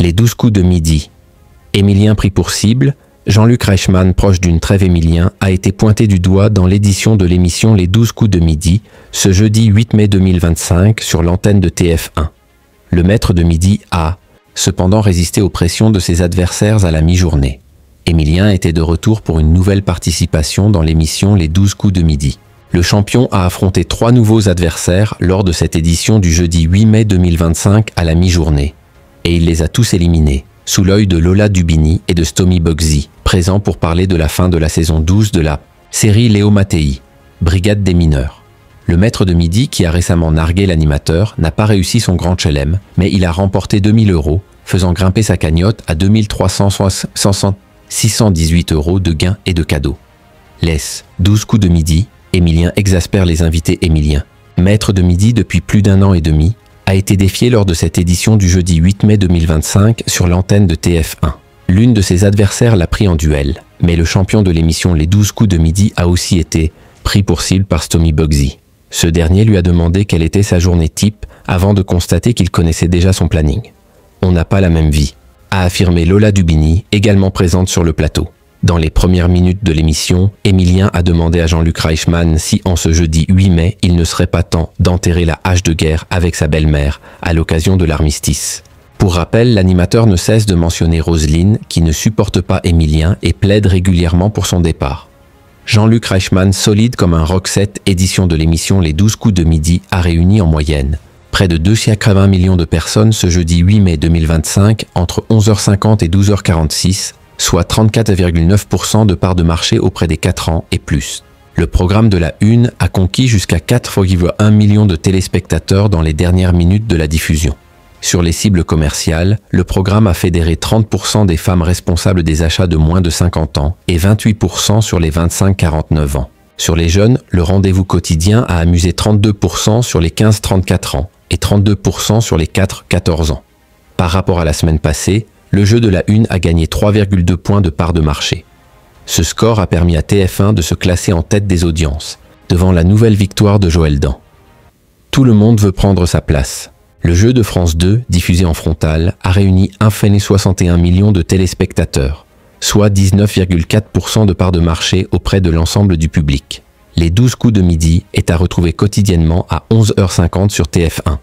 Les 12 coups de midi. Émilien pris pour cible, Jean-Luc Reichmann, proche d'une trêve Émilien, a été pointé du doigt dans l'édition de l'émission Les 12 coups de midi, ce jeudi 8 mai 2025 sur l'antenne de TF1. Le maître de midi a, cependant, résisté aux pressions de ses adversaires à la mi-journée. Émilien était de retour pour une nouvelle participation dans l'émission Les 12 coups de midi. Le champion a affronté 3 nouveaux adversaires lors de cette édition du jeudi 8 mai 2025 à la mi-journée. Et il les a tous éliminés, sous l'œil de Lola Dubini et de Stomy Bugsy, présents pour parler de la fin de la saison 12 de la série Léo Mattei, Brigade des mineurs. Le maître de midi, qui a récemment nargué l'animateur, n'a pas réussi son grand chelem, mais il a remporté 2000 €, faisant grimper sa cagnotte à 618 € de gains et de cadeaux. Les 12 coups de midi, Émilien exaspère les invités Émilien. Maître de midi depuis plus d'1 an et demi, a été défié lors de cette édition du jeudi 8 mai 2025 sur l'antenne de TF1. L'une de ses adversaires l'a pris en duel, mais le champion de l'émission Les 12 coups de midi a aussi été pris pour cible par Stomy Bugsy. Ce dernier lui a demandé quelle était sa journée type avant de constater qu'il connaissait déjà son planning. « On n'a pas la même vie », a affirmé Lola Dubini, également présente sur le plateau. Dans les premières minutes de l'émission, Émilien a demandé à Jean-Luc Reichmann si, en ce jeudi 8 mai, il ne serait pas temps d'enterrer la hache de guerre avec sa belle-mère à l'occasion de l'armistice. Pour rappel, l'animateur ne cesse de mentionner Roselyne, qui ne supporte pas Émilien et plaide régulièrement pour son départ. Jean-Luc Reichmann, solide comme un rock-set, édition de l'émission Les 12 coups de midi, a réuni en moyenne près de 280 millions de personnes ce jeudi 8 mai 2025 entre 11h50 et 12h46, soit 34,9% de part de marché auprès des 4 ans et plus. Le programme de la Une a conquis jusqu'à 4,1 millions de téléspectateurs dans les dernières minutes de la diffusion. Sur les cibles commerciales, le programme a fédéré 30% des femmes responsables des achats de moins de 50 ans et 28% sur les 25-49 ans. Sur les jeunes, le rendez-vous quotidien a amusé 32% sur les 15-34 ans et 32% sur les 4-14 ans. Par rapport à la semaine passée, le jeu de la Une a gagné 3,2 points de part de marché. Ce score a permis à TF1 de se classer en tête des audiences, devant la nouvelle victoire de Joël Dan. Tout le monde veut prendre sa place. Le jeu de France 2, diffusé en frontal, a réuni 1,61 million de téléspectateurs, soit 19,4% de part de marché auprès de l'ensemble du public. Les 12 coups de midi est à retrouver quotidiennement à 11h50 sur TF1.